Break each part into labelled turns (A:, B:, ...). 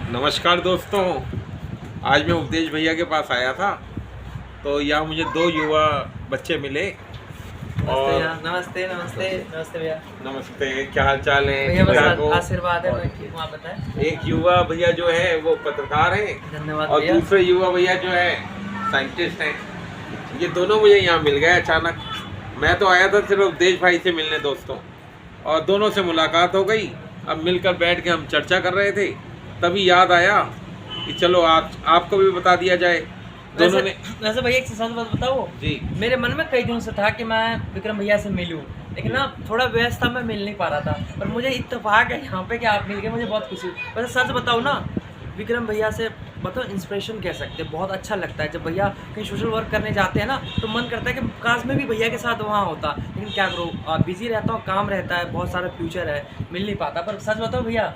A: नमस्कार दोस्तों, आज मैं उपदेश भैया के पास आया था तो यहाँ मुझे दो युवा बच्चे मिले। और
B: नमस्ते नमस्ते नमस्ते भैया।
A: नमस्ते, क्या हाल चाल है?
B: भैया बस
A: आपको?
B: आशीर्वाद है, मैं ठीक हूँ, आप बताएं।
A: एक युवा भैया जो है वो पत्रकार है
B: धन्यवाद
A: और
B: भैया।
A: दूसरे युवा भैया जो है साइंटिस्ट हैं। ये दोनों मुझे यहाँ मिल गए अचानक। मैं तो आया था सिर्फ उपदेश भाई से मिलने दोस्तों, और दोनों से मुलाकात हो गई। अब मिलकर बैठ के हम चर्चा कर रहे थे, तभी याद आया कि चलो आपको भी बता दिया जाए। दोनों ने
B: वैसे भैया एक सच बात बताओ
A: जी,
B: मेरे मन में कई दिनों से था कि मैं विक्रम भैया से मिलूं, लेकिन ना थोड़ा व्यस्त था, मैं मिल नहीं पा रहा था। पर मुझे इत्तेफाक है यहाँ पे कि आप मिल गए, मुझे बहुत खुशी हुई। वैसे सच बताओ ना, विक्रम भैया से मतलब इंस्पिरेशन कह सकते हैं, बहुत अच्छा लगता है जब भैया कहीं सोशल वर्क करने जाते हैं ना, तो मन करता है कि काश में भी भैया के साथ वहाँ होता, लेकिन क्या करूँ, बिजी रहता हूँ, काम रहता है, बहुत सारा फ्यूचर है, मिल नहीं पाता। पर सच बताओ भैया,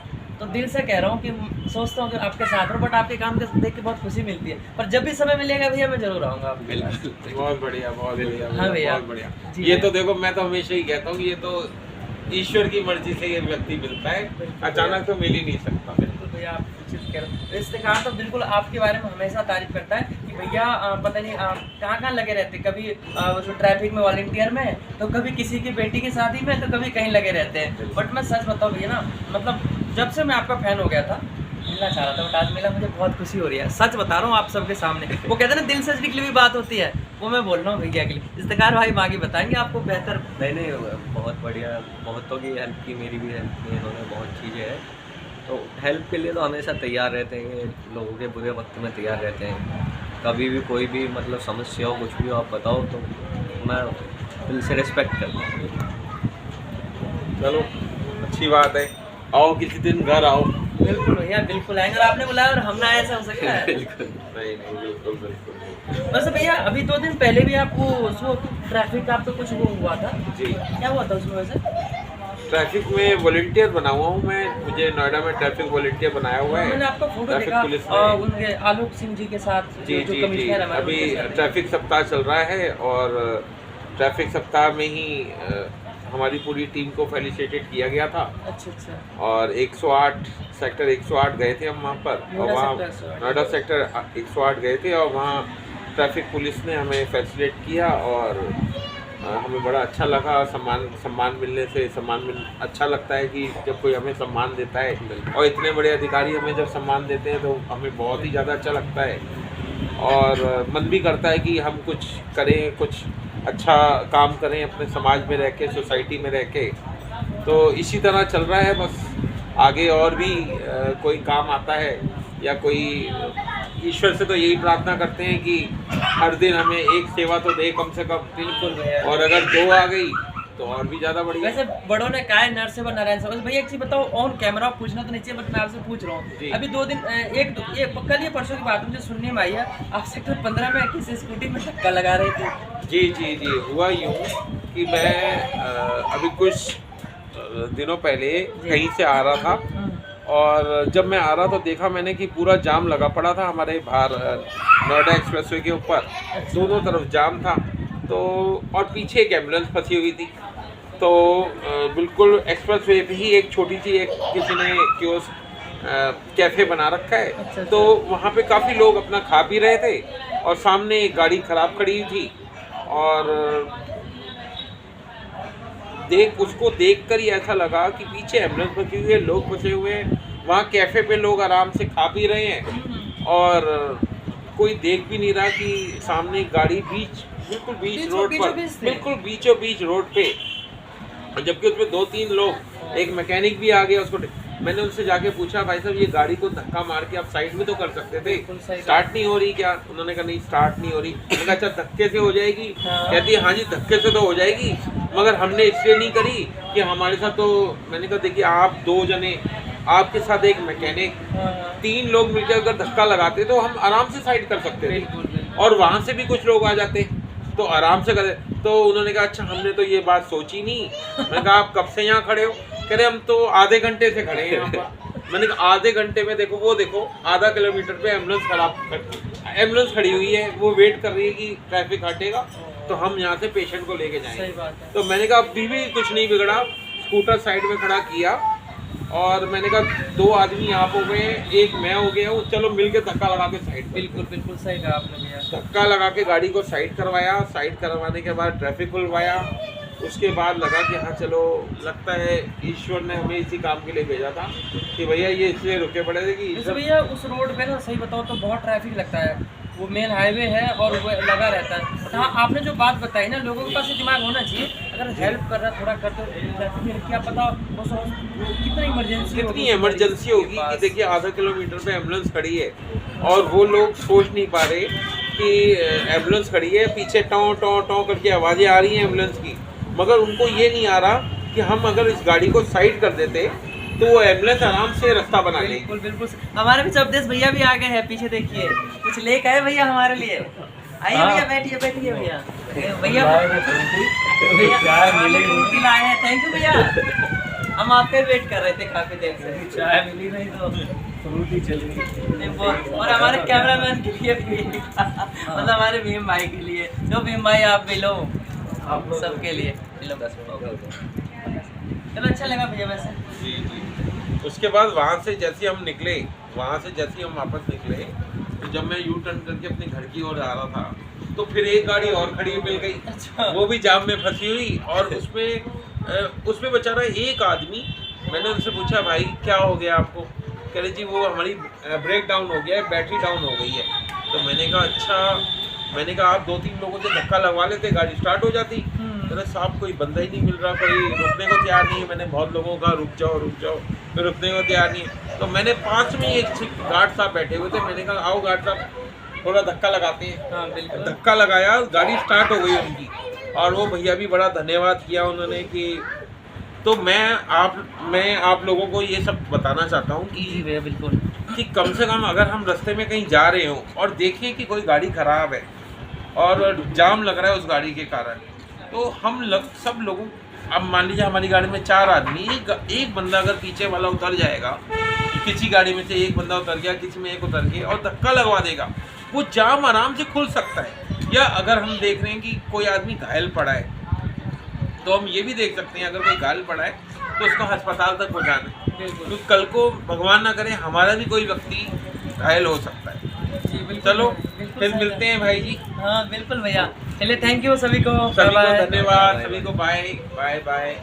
B: तो दिल से कह रहा हूँ कि सोचता हूँ कि आपके साथ रहूँ, बट आपके काम के देख के बहुत खुशी मिलती है। पर जब भी समय मिलेगा भैया मैं जरूर आऊँगा आपके पास।
A: बहुत बढ़िया, बहुत बढ़िया।
B: हाँ भैया,
A: बहुत बढ़िया।
B: जी
A: ये
B: भैया।
A: तो देखो, मैं तो हमेशा ही कहता हूँ कि ये तो ईश्वर की मर्जी से ये व्यक्ति मिलता है, अचानक तो मिल ही नहीं सकता।
B: बिल्कुल भैया, आप उचित कह रहे हो। रिश्तेदार तो बिल्कुल आपके बारे में हमेशा तारीफ करता है कि भैया पता नहीं कहाँ कहाँ लगे रहते, कभी वो जो ट्रैफिक में वॉलंटियर में, तो कभी किसी की बेटी की शादी में, तो कभी कहीं लगे रहते हैं। बट मैं सच बताऊँ भैया ना, मतलब जब से मैं आपका फैन हो गया था, मिलना चाह रहा था, बट आज मिला, मुझे बहुत खुशी हो रही है। सच बता रहा हूँ आप सबके सामने। वो कहते हैं ना, दिल से निकली हुई बात होती है, वो मैं बोल रहा हूँ भैया के लिए। इफ्तिकार भाई आगे बताएंगे आपको बेहतर।
C: नहीं, बहुत बढ़िया, बहुतों की हेल्प की, मेरी भी हेल्प की इन्होंने, बहुत चीज़ें हैं। तो हेल्प के लिए तो हमेशा तैयार रहते हैं, लोगों के बुरे वक्त में तैयार रहते हैं। कभी भी कोई भी मतलब समस्या हो, कुछ भी हो, आप बताओ तो मैं दिल से रिस्पेक्ट करता हूँ।
A: चलो, अच्छी बात है। आओ किसी दिन घर आओ।
B: बिल्कुल भैया, बिल्कुल आएंगे। और आपने बुलाया और हम ना, ऐसा हो सकता है?
C: बिल्कुल।
A: नहीं नहीं, बिल्कुल बिल्कुल।
B: वैसे भैया अभी 2 दिन पहले भी आपको उसको ट्रैफिक का आपको कुछ वो हुआ था,
A: जी,
B: क्या हुआ था उसमें वैसे?
A: ट्रैफिक में वॉलंटियर बना हुआ हूँ मैं। मुझे नोएडा में ट्रैफिक वॉलंटियर बनाया हुआ है।
B: मैंने आपका फोटो
A: ट्रैफिक
B: देखा
A: पुलिस में।
B: उनके आलोक सिंह जी के साथ,
A: जी
B: जो
A: जी जी,
B: कमिश्नर है हमारे,
A: अभी
B: उनके साथ।
A: ट्रैफिक सप्ताह चल रहा है और ट्रैफिक सप्ताह में ही हमारी पूरी टीम को फेलिसिटेट किया गया था।
B: अच्छा अच्छा।
A: और 108 सेक्टर 108 गए थे हम वहाँ पर, और
B: नोएडा
A: वहाँ
B: सेक्टर 108।
A: नोएडा सेक्टर 108 गए थे, और वहाँ ट्रैफिक पुलिस ने हमें फैसिलिटेट किया और हमें बड़ा अच्छा लगा। सम्मान मिलने से अच्छा लगता है कि जब कोई हमें सम्मान देता है, और इतने बड़े अधिकारी हमें जब सम्मान देते हैं तो हमें बहुत ही ज़्यादा अच्छा लगता है। और मन भी करता है कि हम कुछ करें, कुछ अच्छा काम करें अपने समाज में रह के, सोसाइटी में रह के। तो इसी तरह चल रहा है बस। आगे और भी कोई काम आता है या कोई, ईश्वर से तो यही प्रार्थना करते हैं कि हर दिन हमें एक सेवा तो दे कम से कम।
B: बिल्कुल भैया।
A: और अगर 2 आ गई तो और भी ज़्यादा बढ़िया।
B: वैसे बड़ों ने कहा है नर से व नारायण से। वैसे भैया एक चीज बताओ, ऑन कैमरा पूछना तो नहीं चाहिए, बट मैं आपसे पूछ रहा
A: जी।
B: हूँ। अभी 2 दिन कल या परसों की बात मुझे सुनने में आई है, आप सेक्टर 15 में किसी स्कूटी में धक्का लगा रहे थे।
A: जी जी जी, हुआ यूँ कि मैं अभी कुछ दिनों पहले कहीं से आ रहा था, और जब मैं आ रहा तो देखा मैंने कि पूरा जाम लगा पड़ा था हमारे बाहर नोएडा एक्सप्रेसवे के ऊपर। दोनों तरफ जाम था, तो और पीछे एक एम्बुलेंस फंसी हुई थी। तो बिल्कुल एक्सप्रेसवे पे ही एक छोटी सी किसी ने कैफ़े बना रखा है।
B: अच्छा।
A: तो वहाँ पे काफ़ी लोग अपना खा पी रहे थे, और सामने एक गाड़ी ख़राब खड़ी हुई थी, और उसको देखकर ही ऐसा लगा कि पीछे एम्बुलेंस फंसी हुई है, लोग फंसे हुए हैं, वहाँ कैफ़े पे लोग आराम से खा पी रहे हैं, और कोई देख भी नहीं रहा कि सामने एक गाड़ी बिल्कुल बीच रोड पर, बिल्कुल बीचों बीच रोड पे, जबकि उसमें 2-3 लोग, एक मैकेनिक भी आ गया। उसको मैंने उनसे जाके पूछा, भाई साहब ये गाड़ी को धक्का मार के आप साइड में तो कर सकते थे, स्टार्ट नहीं हो रही क्या? उन्होंने कहा नहीं, स्टार्ट नहीं हो रही। मैंने कहा अच्छा, धक्के से हो जाएगी? कहती है हाँ जी, धक्के से तो हो जाएगी, मगर हमने इसलिए नहीं करी कि हमारे साथ तो, मैंने कहा देखिए आप 2 जने, आपके साथ एक मैकेनिक, 3 लोग मिलकर अगर धक्का लगाते तो हम आराम से साइड कर सकते थे, और वहाँ से भी कुछ लोग आ जाते तो आराम से करे। तो उन्होंने कहा अच्छा, हमने तो ये बात सोची नहीं। मैंने कहा आप कब से यहाँ खड़े हो? कह रहे हम तो आधे घंटे से खड़े हैं यहाँ पर। मैंने कहा आधे घंटे में देखो, वो देखो आधा किलोमीटर पे एम्बुलेंस खड़ी हुई है, वो वेट कर रही है कि ट्रैफिक हटेगा तो हम यहाँ से पेशेंट को लेके जाएंगे।
B: सही बात है।
A: तो मैंने कहा अभी भी कुछ नहीं बिगड़ा, स्कूटर साइड में खड़ा किया, और मैंने कहा 2 आदमी आप हो गए, एक मैं हो गया हूँ, चलो मिल के धक्का लगा के साइड।
B: बिल्कुल बिल्कुल सही कहा आपने भैया।
A: धक्का लगा के गाड़ी को साइड करवाया, साइड करवाने के बाद ट्रैफिक खुलवाया। उसके बाद लगा कि हाँ चलो, लगता है ईश्वर ने हमें इसी काम के लिए भेजा था कि भैया ये इसलिए रुके पड़े थे कि
B: जैसे भैया उस रोड पे ना सही बताओ तो बहुत ट्रैफिक लगता है, वो मेन हाईवे है और वो लगा रहता है। हाँ आपने जो बात बताई ना, लोगों के पास ये दिमाग होना चाहिए, अगर हेल्प कर रहा थोड़ा कर तो ट्रैफिक में क्या पता वो कितनी इमरजेंसी
A: कितनी इमरजेंसी होगी कि देखिए आधा किलोमीटर पे एम्बुलेंस खड़ी है और वो लोग सोच नहीं पा रहे कि एम्बुलेंस खड़ी है, पीछे टॉ टॉ टॉ करके आवाज़ें आ रही हैं एम्बुलेंस की, मगर उनको ये नहीं आ रहा कि हम अगर इस गाड़ी को साइड कर देते तो वो एम्बुलेंस आराम से रास्ता बना लेगी।
B: बिल्कुल बिल्कुल। हमारे भी जबदेश भैया भी आ गए हैं, पीछे देखिए कुछ लेके आए भैया हमारे लिए। आइए भैया, बैठिए बैठिए भैया। भैया फ्रूटी लाए हैं, थैंक यू भैया। हम आपके वेट कर रहे थे काफी देर से।
C: चाय मिली नहीं तो फ्रूटी चली।
B: और हमारे कैमरामैन के लिए भी मतलब हमारे भीम भाई के लिए, जो भीम भाई आप भी लो, आप सबके लिए चलो अच्छा लगा भैया वैसे।
A: जी जी। उसके बाद वहाँ से जैसे हम निकले, वहाँ से जैसे हम वापस निकले, तो जब मैं यू टर्न करके अपने घर की ओर आ रहा था तो फिर एक गाड़ी और खड़ी मिल गई।
B: अच्छा।
A: वो भी जाम में फंसी हुई और उसमें बेचारा एक आदमी, मैंने उनसे पूछा भाई क्या हो गया आपको? कह रहे जी वो हमारी ब्रेक डाउन हो गया है, बैटरी डाउन हो गई है। तो मैंने कहा अच्छा, मैंने कहा आप 2-3 लोगों से धक्का लगवा लेते, गाड़ी स्टार्ट हो जाती। अरे साहब कोई बंदा ही नहीं मिल रहा, कोई रुकने को तैयार नहीं है। मैंने बहुत लोगों का रुक जाओ, फिर रुकने को तैयार नहीं है। तो मैंने 5 में एक गार्ड साहब बैठे हुए थे, मैंने कहा आओ गार्ड साहब थोड़ा धक्का लगाते हैं।
B: हाँ बिल्कुल।
A: धक्का लगाया, गाड़ी स्टार्ट हो गई उनकी, और वो भैया भी बड़ा धन्यवाद किया उन्होंने कि तो मैं आप लोगों को ये सब बताना चाहता हूँ कि
B: जी भैया बिल्कुल,
A: कि कम से कम अगर हम रास्ते में कहीं जा रहे हो और देखें कि कोई गाड़ी खराब है और जाम लग रहा है उस गाड़ी के कारण, तो सब लोगों, अब मान लीजिए हमारी गाड़ी में 4 आदमी, एक बंदा अगर पीछे वाला उतर जाएगा, किसी गाड़ी में से एक बंदा उतर गया, किसी में एक उतर गया और धक्का लगवा देगा, वो जाम आराम से खुल सकता है। या अगर हम देख रहे हैं कि कोई आदमी घायल पड़ा है तो हम ये भी देख सकते हैं अगर कोई घायल पड़ा है तो उसको अस्पताल तक पहुँचाना है, तो कल को भगवान ना करे हमारा भी कोई व्यक्ति घायल हो सकता है।
B: जी बिल्कुल।
A: चलो
B: बिल्कुल
A: फिर
B: सही
A: मिलते हैं भाई जी।
B: हाँ बिल्कुल भैया, चलिए थैंक यू सभी को,
A: सभी को
B: बाय-बाय।
A: धन्यवाद, सभी को बाय बाय बाय।